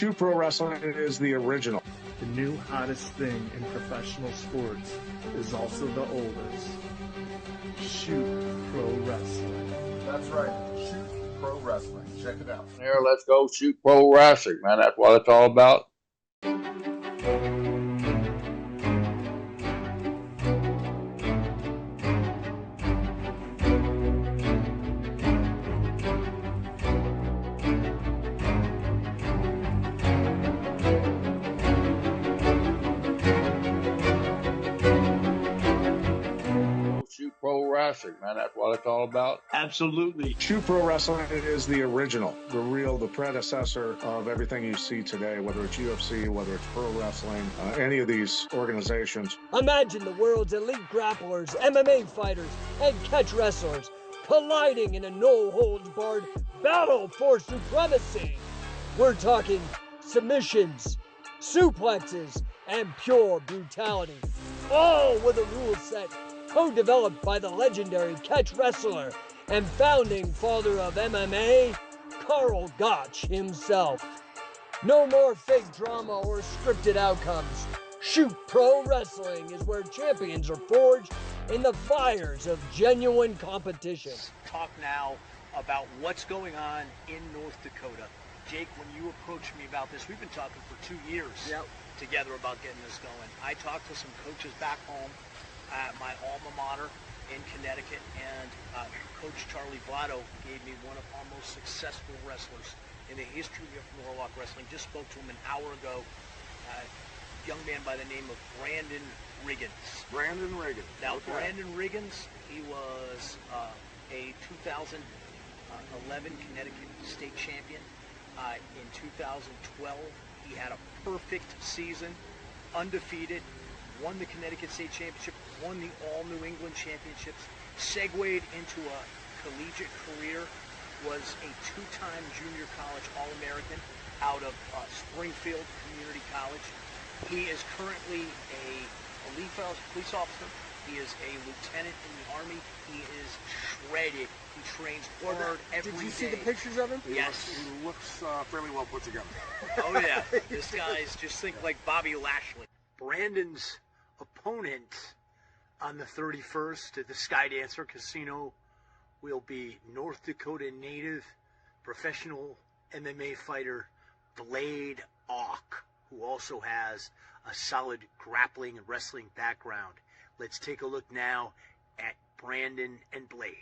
Shoot Pro Wrestling is the original. The new hottest thing in professional sports is also the oldest. Shoot Pro Wrestling. That's right. Shoot Pro Wrestling. Check it out. Here, let's go shoot pro wrestling, man. That's what it's all about. Shoot pro wrestling, man. That's what it's all about. Absolutely. Shoot Pro Wrestling is the original, the predecessor of everything you see today, whether it's UFC, whether it's pro wrestling, any of these organizations. Imagine the world's elite grapplers, MMA fighters, and catch wrestlers colliding in a no-holds-barred battle for supremacy. We're talking submissions, suplexes, and pure brutality, all with a rule set co-developed by the legendary catch wrestler and founding father of MMA, Karl Gotch himself. No more fake drama or scripted outcomes. Shoot Pro Wrestling is where champions are forged in the fires of genuine competition. Talk now about what's going on in North Dakota. Jake, when you approached me about this, we've been talking for 2 years together about getting this going. I talked to some coaches back home at my alma mater in Connecticut, and Coach Charlie Votto gave me one of our most successful wrestlers in the history of Norwalk Wrestling. Just spoke to him an hour ago. Young man by the name of Brandon Riggins. Brandon Riggins. Now, okay. Brandon Riggins, he was a 2011 Connecticut state champion. In 2012, he had a perfect season, undefeated, won the Connecticut State Championship, won the All New England Championships, segued into a collegiate career, was a two-time junior college All-American out of Springfield Community College. He is currently a police officer. He is a lieutenant in the Army. He is shredded. He trains hard every day. Did you see the pictures of him? Yes. He looks fairly well put together. Oh, yeah. This guy's just think like Bobby Lashley. Brandon's opponent on the 31st at the Skydancer Casino will be North Dakota native professional MMA fighter Blade Auk, who also has a solid grappling and wrestling background. Let's take a look now at Brandon and Blade.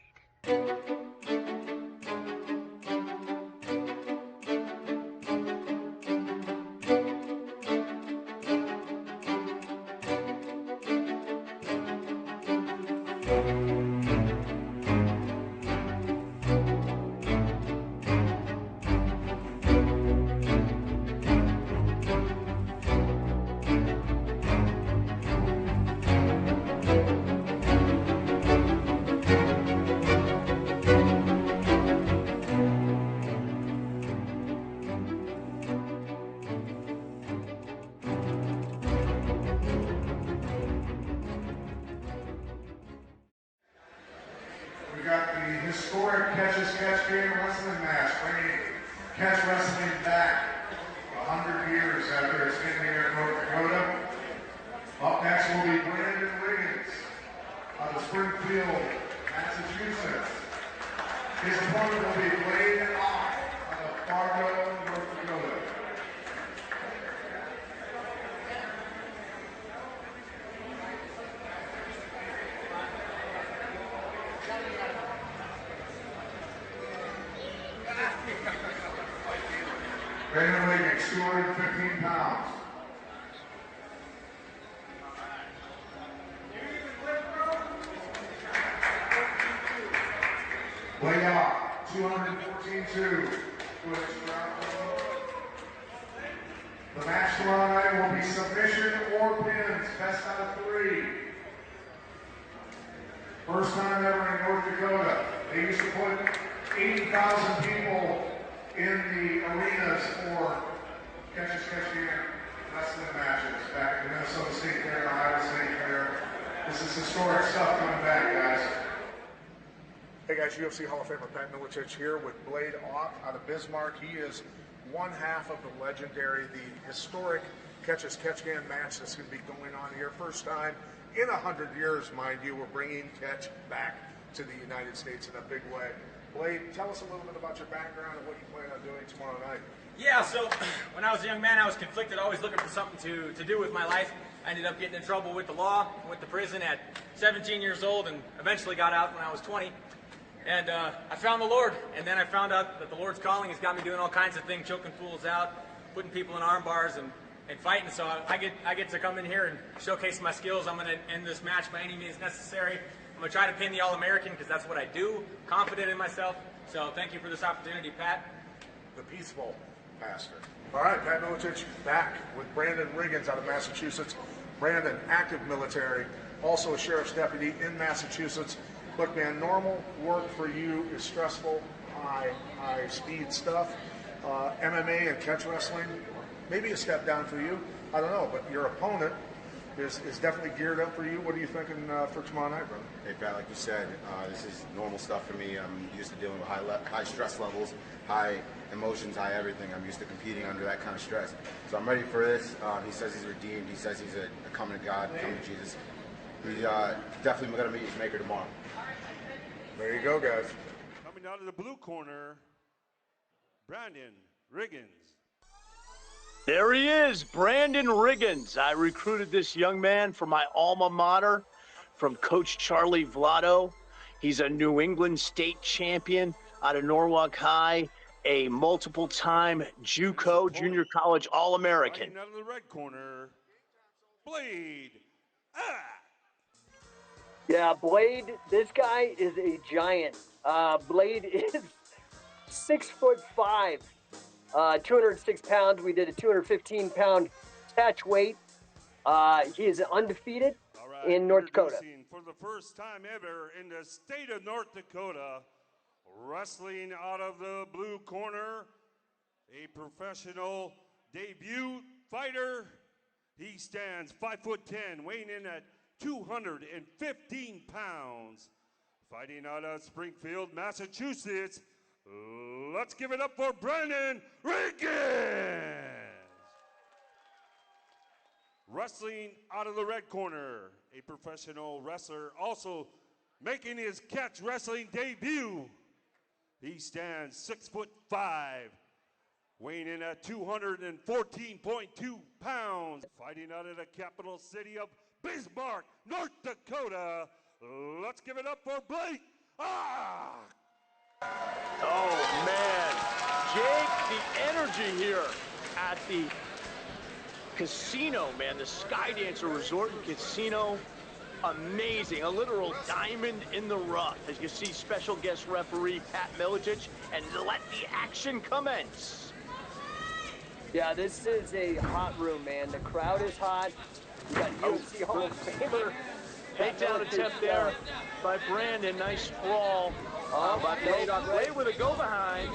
We got the historic catch game wrestling match, bringing catch wrestling back 100 years after its ending here in North Dakota. Up next will be Brandon Riggins out of Springfield, Massachusetts. His opponent will be Blade Auk out of Fargo, North Dakota. Brandon Riggins, 215 pounds. Blade Auk, 214-2. The match tomorrow night will be submission or pins, best out of 3. First time ever in North Dakota. They used to put 80,000 people in the arenas for catch game wrestling matches back in the Minnesota State Fair and Ohio State Fair. This is historic stuff coming back, guys. Hey guys, UFC Hall of Famer Pat Miletich here with Blade Auk out of Bismarck. He is one half of the legendary, the historic catch-as-catch-can match that's going to be going on here. First time in 100 years, mind you, we're bringing catch back to the United States in a big way. Blade, tell us a little bit about your background and what you plan on doing tomorrow night. Yeah, so when I was a young man, I was conflicted, always looking for something to do with my life. I ended up getting in trouble with the law, went to prison at 17 years old, and eventually got out when I was 20. And I found the Lord, and then I found out that the Lord's calling has got me doing all kinds of things, choking fools out, putting people in arm bars, and fighting. So I get to come in here and showcase my skills. I'm going to end this match by any means necessary. I'm going to try to pin the All-American because that's what I do, confident in myself. So thank you for this opportunity, Pat. The peaceful pastor. All right, Pat Miletich back with Brandon Riggins out of Massachusetts. Brandon, active military, also a sheriff's deputy in Massachusetts. Look, man, normal work for you is stressful, high speed stuff. MMA and catch wrestling, maybe a step down for you. I don't know, but your opponent is definitely geared up for you. What are you thinking for tomorrow night, brother? Hey, Pat, like you said, this is normal stuff for me. I'm used to dealing with high stress levels, high emotions, high everything. I'm used to competing under that kind of stress. So I'm ready for this. He says he's redeemed. He says he's a coming to God, coming to Jesus. He's definitely going to meet his maker tomorrow. There you go, guys. Coming out of the blue corner, Brandon Riggins. There he is, Brandon Riggins. I recruited this young man for my alma mater from Coach Charlie Vlado. He's a New England state champion out of Norwalk High, a multiple-time JUCO, junior college All-American. Out of the red corner, Blade. Yeah, Blade, this guy is a giant. Blade is 6'5", 206 pounds. We did a 215-pound catch weight. He is undefeated in North Dakota. For the first time ever in the state of North Dakota, wrestling out of the blue corner, a professional debut fighter. He stands 5'10", weighing in at 215 pounds. Fighting out of Springfield, Massachusetts. Let's give it up for Brandon Riggins. Wrestling out of the red corner, a professional wrestler also making his catch wrestling debut. He stands 6'5", weighing in at 214.2 pounds. Fighting out of the capital city of Bismarck, North Dakota. Let's give it up for Blake. Oh, man. Jake, the energy here at the casino, man, the Skydancer Resort and Casino, amazing. A literal diamond in the rough. As you see, special guest referee Pat Miletich, and let the action commence. Yeah, this is a hot room, man. The crowd is hot. We got UFC Hall of Famer. Takedown attempt there by Brandon. Nice sprawl by Blade on Blade with a go behind.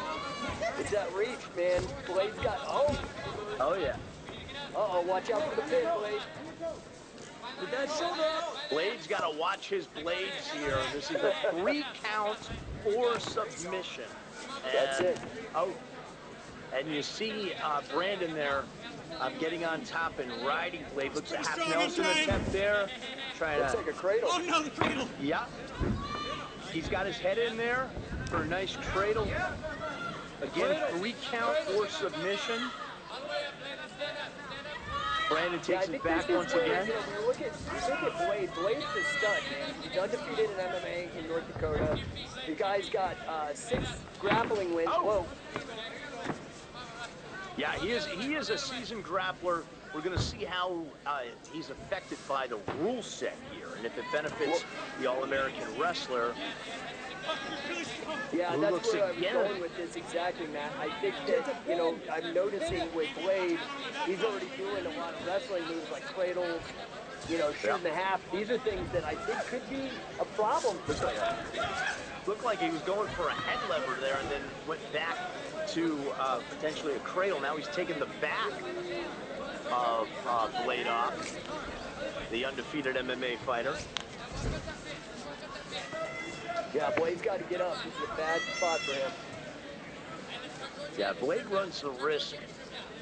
It's that reach, man. Blade's got, Oh, yeah. Uh-oh, watch out for the pin, Blade. Did that showdown? Blade's got to watch his blades here. This is a 3 count or submission. That's it. Oh, and you see Brandon there getting on top and riding Blade. Looks a half Nelson attempt there. Looks like a cradle. Oh, no, the cradle. Yeah. He's got his head in there for a nice cradle. Again, 3 count or submission. Brandon takes it back once again. You know, look at Blade. Blade's the stud, man. He's undefeated in MMA in North Dakota. The guy's got 6 grappling wins. Whoa. Yeah, he is a seasoned grappler. We're going to see how he's affected by the rule set here, and if it benefits the All-American wrestler. Yeah, that's where I'm going with this exactly, Matt. I think that, you know, I'm noticing with Blade, he's already doing a lot of wrestling moves like cradles, you know, shoot in the half. These are things that I think could be a problem for someone. Looked like he was going for a head lever there and then went back to potentially a cradle. Now he's taking the back of Blade off, the undefeated MMA fighter. Yeah, Blade's got to get up. This is a bad spot for him. Yeah, Blade runs the risk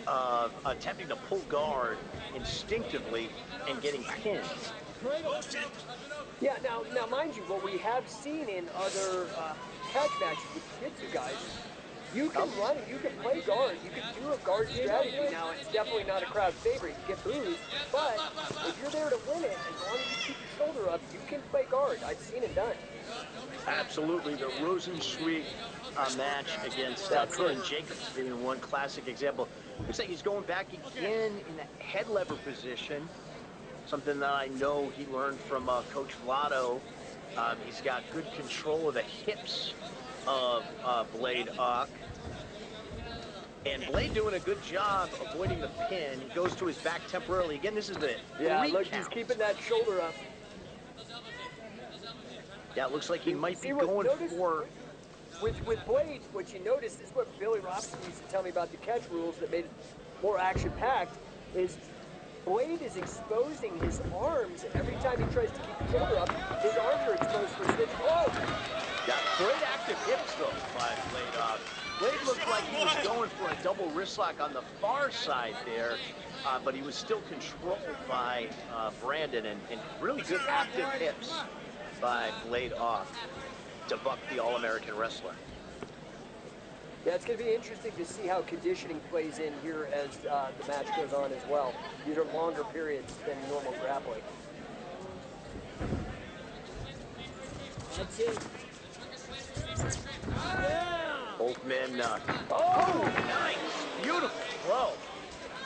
of attempting to pull guard instinctively and getting pinned. Yeah, now, mind you, what we have seen in other catch matches with jiu-jitsu guys, you can run and you can play guard. You can do a guard strategy. Now, it's definitely not a crowd favorite. You get booed, but if you're there to win it, as long as you keep your shoulder up, you can play guard. I've seen it done. Absolutely. The Rosensweig match against Curlin Jacobs being one classic example. Looks like he's going back again in the head lever position, something that I know he learned from Coach Vlado. He's got good control of the hips of Blade Ock. And Blade doing a good job avoiding the pin. He goes to his back temporarily. Again, this is the look, he's keeping that shoulder up. Yeah, it looks like he might be going for... With Blade, what you notice is what Billy Robson used to tell me about the catch rules that made it more action-packed, is Blade is exposing his arms every time he tries to keep the shoulder up. His arms are exposed for a switch. Oh! Yeah, great active hips, though, by Blade. Blade looked like he was going for a double wrist lock on the far side there, but he was still controlled by Brandon, and really good active hips by Blade off to buck the All-American wrestler. Yeah, it's going to be interesting to see how conditioning plays in here as the match goes on as well. These are longer periods than normal grappling. That's it. Both men. Oh, nice. Beautiful throw.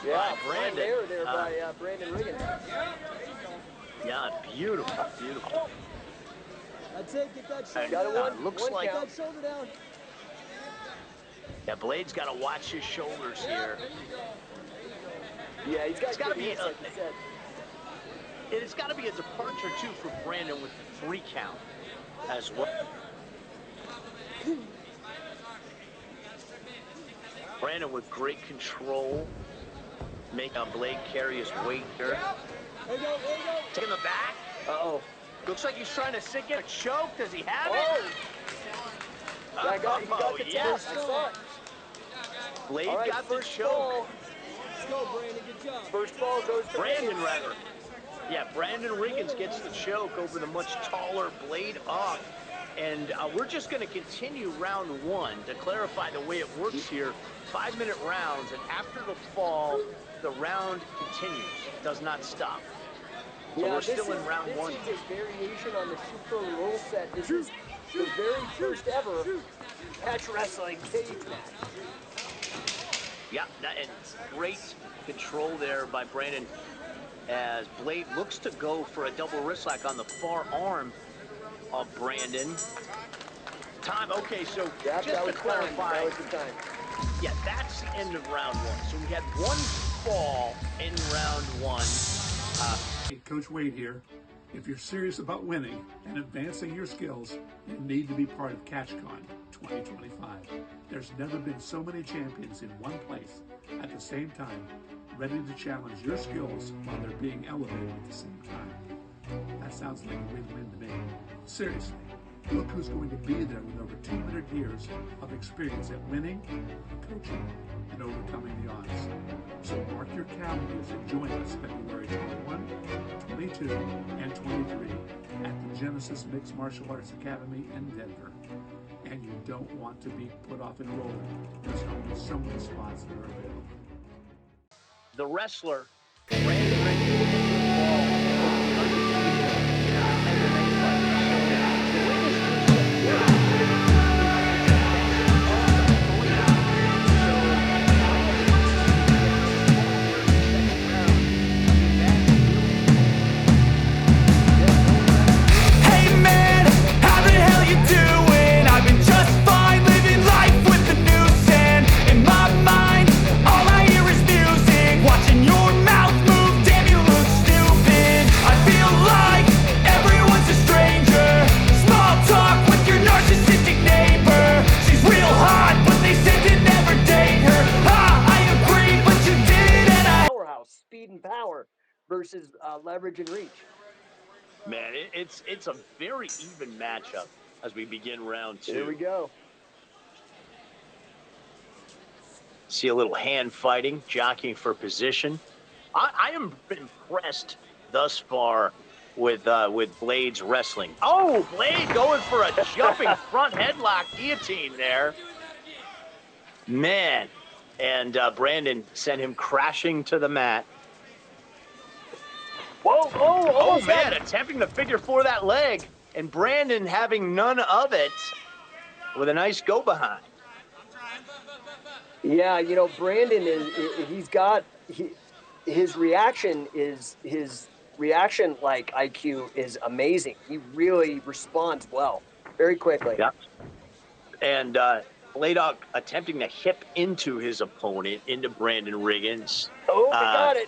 Yeah, by Brandon. There by Brandon Riggin. Yeah, beautiful, beautiful. That's it. Get that shoulder down. Looks like that shoulder down. Yeah, Blade's got to watch his shoulders here. Yeah, he's got to be. It's got to be a departure too for Brandon with the 3 count as well. Brandon with great control, make Blade carry his weight here. There you go. Taking the back. Uh-oh. Looks like he's trying to sink in a choke. Does he have it? Oh, he got the yes. I saw it. Blade right, got the choke. Ball. Let's go, Brandon. Good job. First ball goes to Brandon, rather. Yeah, Brandon Riggins gets the choke over the much taller Blade off. And we're just going to continue round 1 to clarify the way it works here. 5-minute rounds, and after the fall, the round continues. It does not stop. So we're still in round 1. This is a variation on the Shoot Pro rule set. This is the very first ever catch wrestling cage match. Yeah, and great control there by Brandon as Blade looks to go for a double wrist lock on the far arm of Brandon. Time, okay, so just to clarify, yeah, that's the end of round 1. So we had 1 fall in round 1. Hey, Coach Wade here. If you're serious about winning and advancing your skills, you need to be part of CatchCon 2025. There's never been so many champions in one place at the same time, ready to challenge your skills while they're being elevated at the same time. That sounds like a win-win to me. Seriously, look who's going to be there with over 200 years of experience at winning, coaching, and overcoming the odds. So mark your calendars and join us February 21, 22, and 23 at the Genesis Mixed Martial Arts Academy in Denver. And you don't want to be put off enrolling. There's only so many spots that are available. The wrestler, Brandon Riggins, versus leverage and reach. Man, it's a very even matchup as we begin round 2. Here we go. See a little hand fighting, jockeying for position. I am impressed thus far with Blade's wrestling. Oh, Blade going for a jumping front headlock guillotine there. Man. And Brandon sent him crashing to the mat. Whoa, oh man, attempting to figure four that leg. And Brandon having none of it with a nice go behind. Yeah, you know, Brandon his reaction like IQ is amazing. He really responds well, very quickly. Yeah. And Blaydock attempting to hip into his opponent, into Brandon Riggins. Oh, he got it.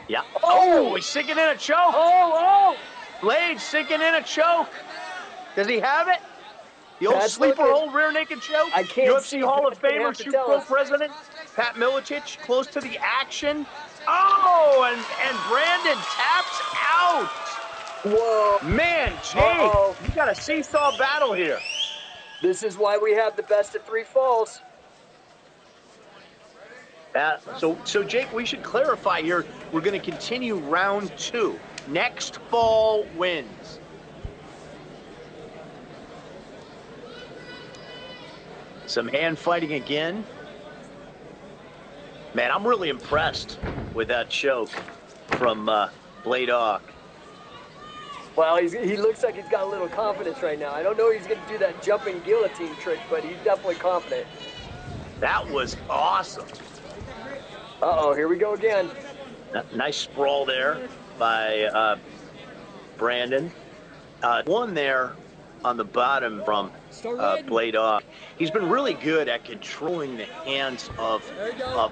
Yeah. Oh, he's sinking in a choke. Oh. Blade sinking in a choke. Does he have it? The old That's sleeper looking, hold rear naked choke. I can't UFC see. Hall of Famer, Shoot Pro president, Pat Miletich, close to the action. Oh, and Brandon taps out. Whoa. Man, Jake, you got a seesaw battle here. This is why we have the best of 3 falls. So Jake, we should clarify here. We're going to continue round 2. Next fall wins. Some hand fighting again. Man, I'm really impressed with that choke from Blaydock. Well, he looks like he's got a little confidence right now. I don't know if he's going to do that jumping guillotine trick, but he's definitely confident. That was awesome. Uh-oh, here we go again. Nice sprawl there by Brandon. One there on the bottom from Blaydock. He's been really good at controlling the hands of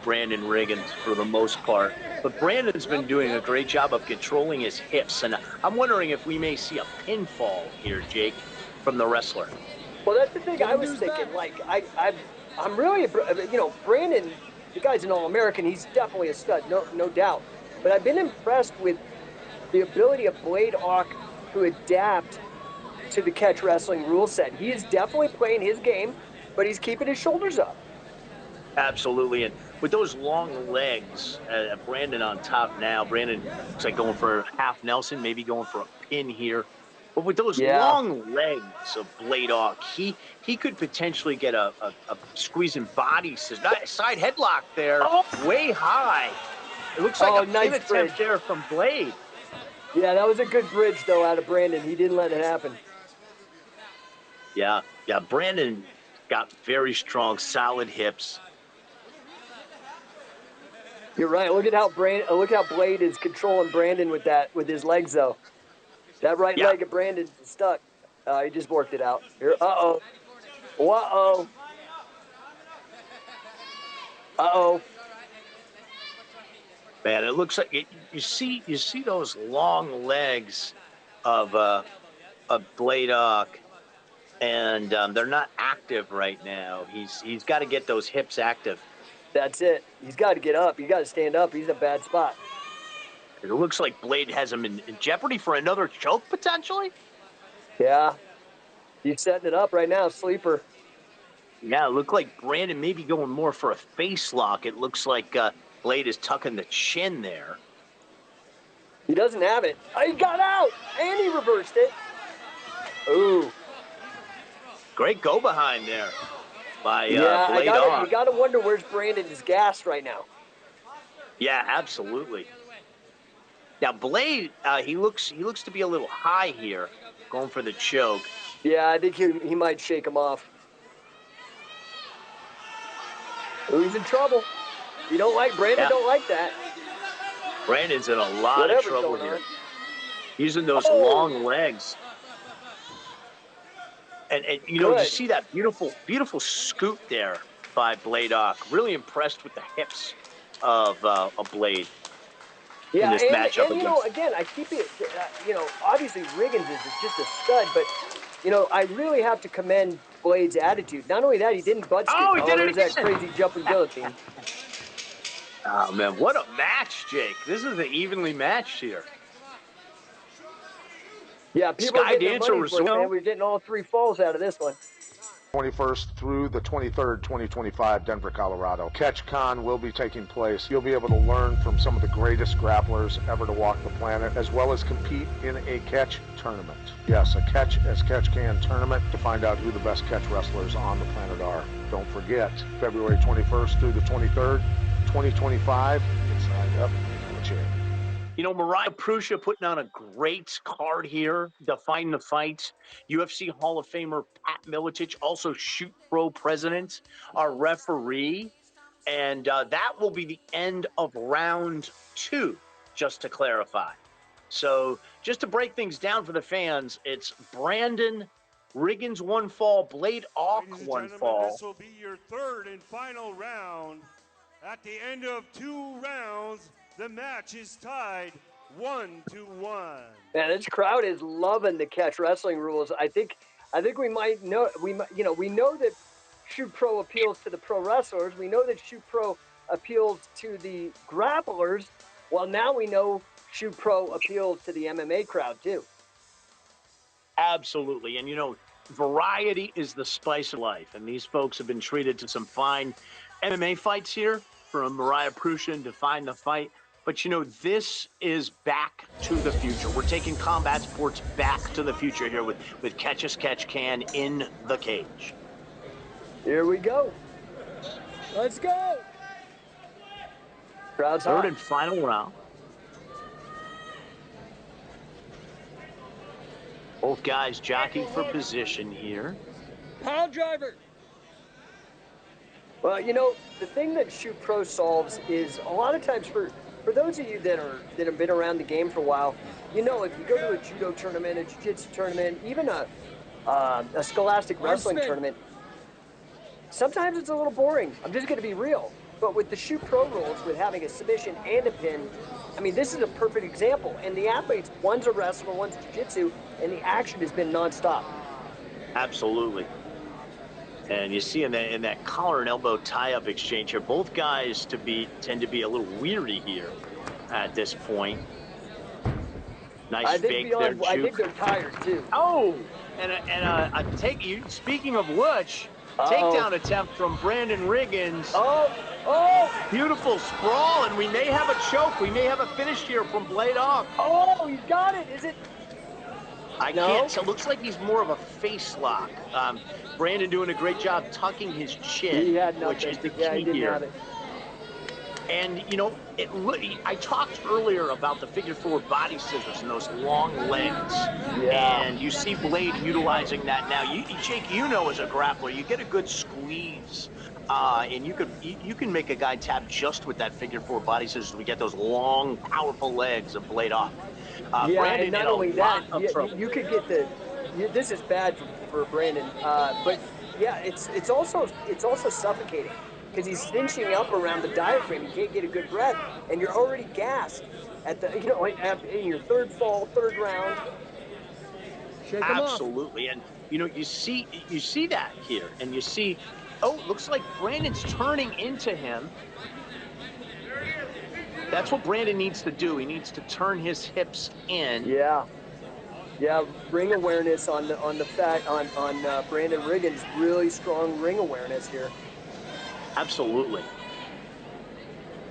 Brandon Riggins for the most part. But Brandon's been doing a great job of controlling his hips. And I'm wondering if we may see a pinfall here, Jake, from the wrestler. Well, that's the thing I was thinking. Like, I'm really, you know, Brandon, the guy's an All-American. He's definitely a stud, no doubt. But I've been impressed with the ability of Blaydock to adapt to the catch wrestling rule set. He is definitely playing his game, but he's keeping his shoulders up. Absolutely, and with those long legs, Brandon on top now. Brandon looks like going for half Nelson, maybe going for a pin here. But with those long legs of Blaydock, he could potentially get a squeezing body side headlock there, way high. It looks like a pin attempt there from Blade. Yeah, that was a good bridge, though, out of Brandon. He didn't let it happen. Yeah, Brandon got very strong, solid hips. You're right. Look how Blade is controlling Brandon with his legs, though. That right leg of Brandon's stuck. He just worked it out. Here, uh-oh. Man, it looks like you see those long legs of Blaydock, and they're not active right now. He's got to get those hips active. That's it. He's got to get up. He's got to stand up. He's in a bad spot. It looks like Blade has him in jeopardy for another choke, potentially. Yeah. He's setting it up right now, sleeper. Yeah, it looked like Brandon may be going more for a face lock. It looks like Blade is tucking the chin there. He doesn't have it. Oh, he got out, and he reversed it. Ooh. Great go behind there by Blade. You got to wonder where's Brandon is gassed right now. Yeah, absolutely. Now Blade, he looks to be a little high here, going for the choke. Yeah, I think he might shake him off. Ooh, he's in trouble. You don't like Brandon? Don't like that. Brandon's in a lot of trouble here. Using those long legs. And you know, you see that beautiful scoop there by Blaydock. Really impressed with the hips of Blade in this matchup. And you know, again, I keep it, you know, obviously Riggins is just a stud, but, you know, I really have to commend Blade's attitude. Not only that, he didn't butt stick. Oh, he did it again. That crazy jumping guillotine. Oh, man, what a match, Jake. This is an evenly matched here. Yeah, people are getting their money for it, man. We're getting all 3 falls out of this one. 21st through the 23rd, 2025, Denver, Colorado. CatchCon will be taking place. You'll be able to learn from some of the greatest grapplers ever to walk the planet, as well as compete in a catch tournament. Yes, a catch as catch can tournament to find out who the best catch wrestlers on the planet are. Don't forget, February 21st through the 23rd, 2025. Get signed up and have a chance. You know, Mariah Prussia putting on a great card here, defining the fight. UFC Hall of Famer Pat Miletich, also Shoot Pro president, our referee. And that will be the end of round 2, just to clarify. So just to break things down for the fans, it's Brandon Riggins 1 fall, Blade Auk 1 fall. This will be your third and final round. At the end of 2 rounds, the match is tied 1-1. Man, this crowd is loving the catch wrestling rules. I think we might know we know that Shoot Pro appeals to the pro wrestlers. We know that Shoot Pro appeals to the grapplers. Well, now we know Shoot Pro appeals to the MMA crowd too. Absolutely, and you know, variety is the spice of life, and these folks have been treated to some fine MMA fights here from Mariah Prussia to Define the Fight. But, you know, this is back to the future. We're taking combat sports back to the future here with Catch as Catch Can in the cage. Here we go. Let's go. Crowd's Third hot. and final round. Both guys jockeying for position here. Power driver. Well, you know, the thing that Shoot Pro solves is a lot of times for those of you that have been around the game for a while, you know, if you go to a judo tournament, a jiu-jitsu tournament, even a scholastic wrestling tournament, sometimes it's a little boring. I'm just going to be real. But with the Shoot Pro rules, with having a submission and a pin, I mean, this is a perfect example. And the athletes, one's a wrestler, one's jiu-jitsu, and the action has been nonstop. Absolutely. And you see in that collar and elbow tie-up exchange here, both guys tend to be a little weary here at this point. Nice fake there, Juke. I think they're tired too. Oh, and a speaking of which, takedown attempt from Brandon Riggins. Oh! Beautiful sprawl, and we may have a choke. We may have a finish here from Blade Auk. Oh, he's got it. Is it? I can't tell. Looks like he's more of a face lock. Brandon doing a great job tucking his chin, he had nothing. Which is the key he didn't here. Have it. And, you know, I talked earlier about the figure-4 body scissors and those long legs. Yeah. And you see Blade utilizing that now. Jake, you know as a grappler, you get a good squeeze. And you can make a guy tap just with that figure-4 body scissors. We get those long, powerful legs of Blade Off. Yeah, Brandon and not only that, you could get this is bad for Brandon, but yeah, it's also suffocating because he's cinching up around the diaphragm. You can't get a good breath, and you're already gassed at the in your third round. Shake him off. Absolutely, and you know you see that here, and you see, oh, looks like Brandon's turning into him. That's what Brandon needs to do. He needs to turn his hips in. Yeah, ring awareness on Brandon Riggins. Really strong ring awareness here. Absolutely.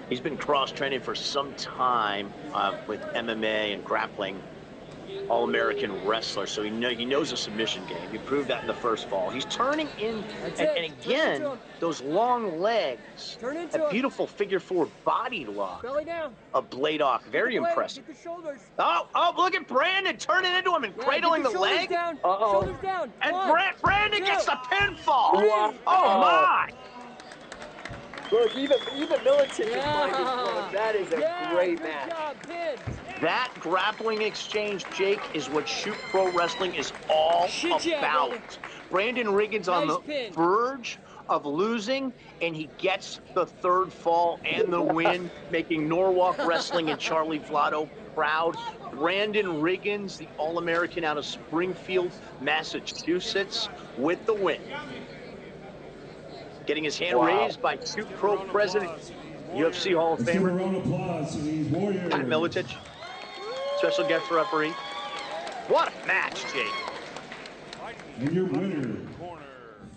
He's been cross-training for some time with MMA and grappling. All-American wrestler, so he knows the submission game. He proved that in the first fall. He's turning in, and again, those long legs, a beautiful figure-4 body lock. Belly down. A Blade Auk, very impressive. Get the shoulders. Oh, look at Brandon turning into him and cradling the leg. Down. Shoulders down. And Brandon gets the pinfall. Wow. Oh my! Look, even Miletich is finding one. That is a great match. Job, that grappling exchange, Jake, is what Shoot Pro Wrestling is all about. Brandon Riggins on the verge of losing, and he gets the third fall and the win, making Norwalk Wrestling and Charlie Vlado proud. Brandon Riggins, the All-American out of Springfield, Massachusetts, with the win. Getting his hand raised by Shoot Pro President, UFC Hall of Famer, Pat Miletich, special guest referee. What a match, Jake. And your winner,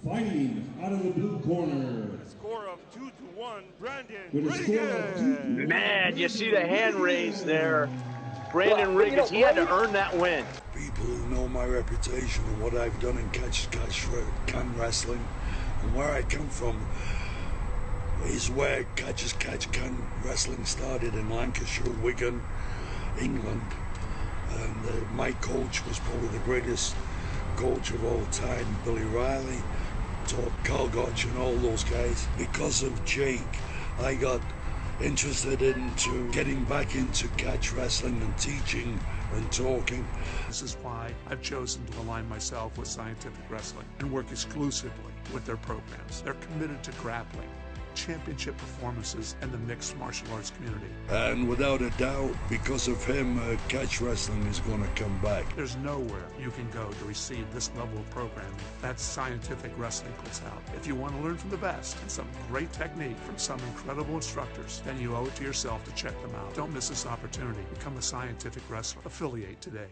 Fighting out of the blue corner. Score of 2-1, Brandon With a score of 2-1. Man, you see the hand raise there. Brandon Riggins, he had to earn that win. People who know my reputation and what I've done in can wrestling and where I come from is where can wrestling started in Lancashire, Wigan, England. And my coach was probably the greatest coach of all time, Billy Riley, taught Karl Gotch and all those guys. Because of Jake, I got interested into getting back into catch wrestling and teaching and talking. This is why I've chosen to align myself with Scientific Wrestling and work exclusively with their programs. They're committed to grappling, championship performances, and the mixed martial arts community. And without a doubt, because of him, catch wrestling is going to come back. There's nowhere you can go to receive this level of programming that Scientific Wrestling puts out. If you want to learn from the best and some great technique from some incredible instructors, then you owe it to yourself to check them out. Don't miss this opportunity. Become a Scientific Wrestler. Affiliate today.